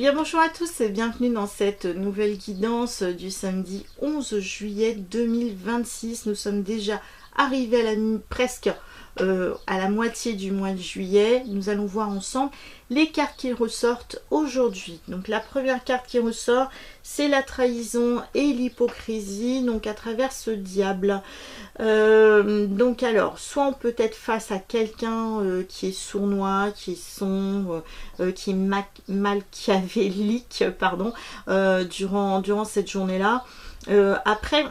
bien bonjour à tous et bienvenue dans cette nouvelle guidance du samedi 11 juillet 2026. Nous sommes déjà arrivés à presque à la moitié du mois de juillet. Nous allons voir ensemble les cartes qui ressortent aujourd'hui. Donc la première carte qui ressort, c'est la trahison et l'hypocrisie, donc à travers ce diable. Donc alors, soit on peut être face à quelqu'un qui est sournois, qui est sombre, qui est machiavélique, pardon, durant cette journée-là. Après,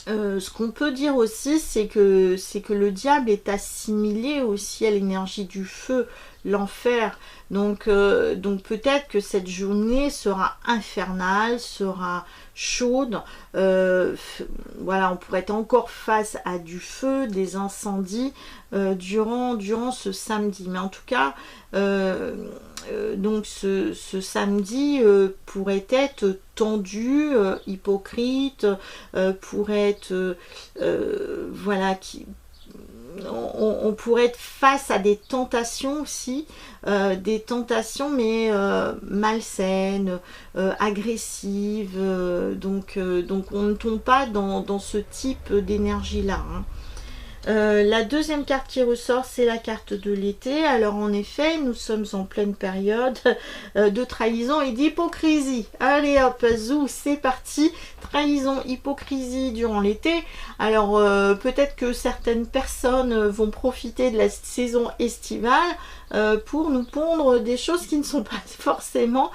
ce qu'on peut dire aussi, c'est que le diable est assimilé aussi à l'énergie du feu, l'enfer. Donc peut-être que cette journée sera infernale, sera chaude. Voilà, on pourrait être encore face à du feu, des incendies durant ce samedi. Mais en tout cas, donc ce samedi pourrait être tendu, hypocrite, pourrait être voilà, on pourrait être face à des tentations aussi, des tentations mais malsaines, agressives, donc on ne tombe pas dans ce type d'énergie là, hein. La deuxième carte qui ressort, c'est la carte de l'été. Alors en effet, nous sommes en pleine période de trahison et d'hypocrisie. Allez hop, zou, c'est parti. Trahison, hypocrisie durant l'été. Alors peut-être que certaines personnes vont profiter de la saison estivale pour nous pondre des choses qui ne sont pas forcément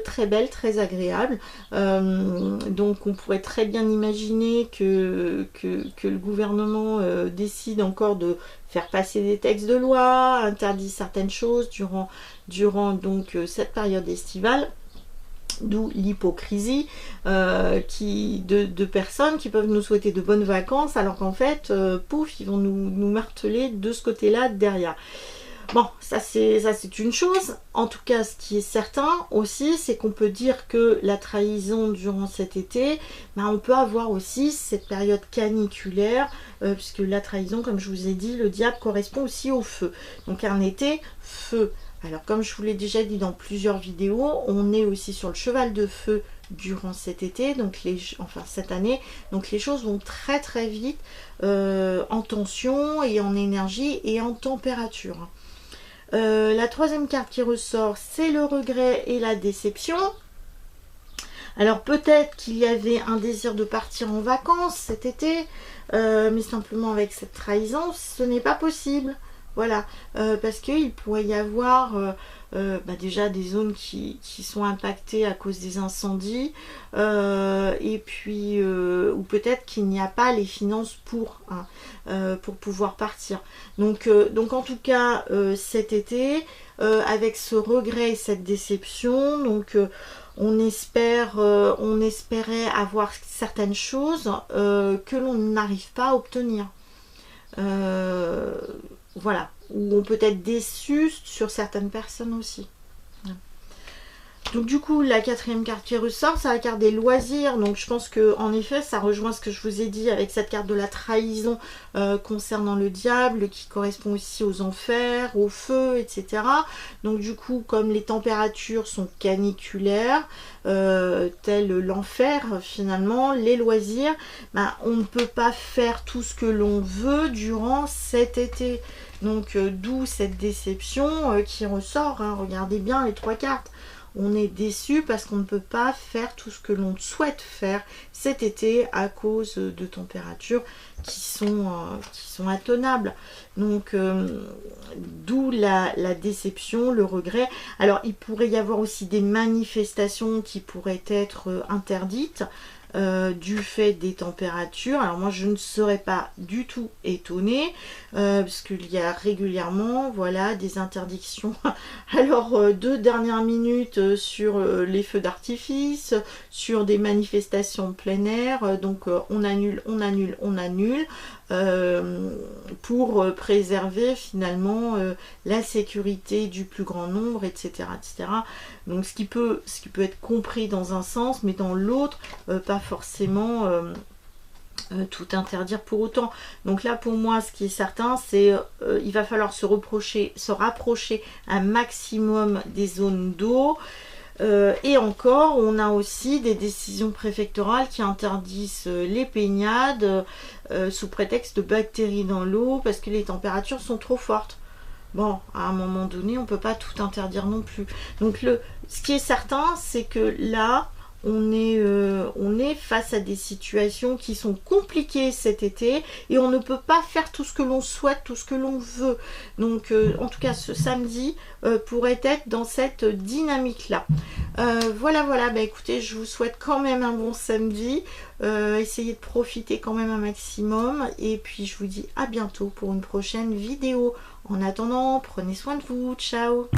très belles, très agréables. Donc on pourrait très bien imaginer que le gouvernement décide encore de faire passer des textes de loi, interdit certaines choses durant donc cette période estivale. D'où l'hypocrisie de personnes qui peuvent nous souhaiter de bonnes vacances alors qu'en fait, pouf, ils vont nous marteler de ce côté-là derrière. Bon, ça c'est une chose. En tout cas, ce qui est certain aussi, c'est qu'on peut dire que la trahison durant cet été, ben, on peut avoir aussi cette période caniculaire, puisque la trahison, comme je vous ai dit, le diable correspond aussi au feu. Donc un été, feu. Alors comme je vous l'ai déjà dit dans plusieurs vidéos, on est aussi sur le cheval de feu durant cet été, donc cette année, donc les choses vont très très vite en tension et en énergie et en température. La troisième carte qui ressort, c'est le regret et la déception. Alors peut-être qu'il y avait un désir de partir en vacances cet été, mais simplement avec cette trahison, ce n'est pas possible. Voilà, parce qu'il pourrait y avoir déjà des zones qui sont impactées à cause des incendies, et puis ou peut-être qu'il n'y a pas les finances pour pouvoir partir. Donc en tout cas cet été, avec ce regret et cette déception, donc on espérait avoir certaines choses que l'on n'arrive pas à obtenir. Voilà, ou on peut être déçu sur certaines personnes aussi. Donc du coup, la quatrième carte qui ressort, c'est la carte des loisirs. Donc je pense que en effet, ça rejoint ce que je vous ai dit avec cette carte de la trahison concernant le diable, qui correspond aussi aux enfers, au feu, etc. Donc du coup, comme les températures sont caniculaires, tel l'enfer finalement, les loisirs, ben, on ne peut pas faire tout ce que l'on veut durant cet été. Donc d'où cette déception qui ressort, hein. Regardez bien les trois cartes. On est déçu parce qu'on ne peut pas faire tout ce que l'on souhaite faire cet été à cause de températures qui sont intenables. Donc d'où la déception, le regret. Alors il pourrait y avoir aussi des manifestations qui pourraient être interdites du fait des températures. Alors moi je ne serais pas du tout étonnée parce qu'il y a régulièrement voilà des interdictions alors de dernière minute sur les feux d'artifice, sur des manifestations de plein air, donc on annule pour préserver finalement la sécurité du plus grand nombre, etc. Donc ce qui peut être compris dans un sens mais dans l'autre pas forcément tout interdire pour autant. Donc là pour moi ce qui est certain c'est il va falloir se rapprocher un maximum des zones d'eau. Et encore, on a aussi des décisions préfectorales qui interdisent les baignades sous prétexte de bactéries dans l'eau parce que les températures sont trop fortes. Bon, à un moment donné, on ne peut pas tout interdire non plus. Donc, ce qui est certain, c'est que là, on est face à des situations qui sont compliquées cet été et on ne peut pas faire tout ce que l'on souhaite, tout ce que l'on veut. Donc, en tout cas, ce samedi pourrait être dans cette dynamique-là. Voilà, bah, écoutez, je vous souhaite quand même un bon samedi. Essayez de profiter quand même un maximum. Et puis, je vous dis à bientôt pour une prochaine vidéo. En attendant, prenez soin de vous. Ciao!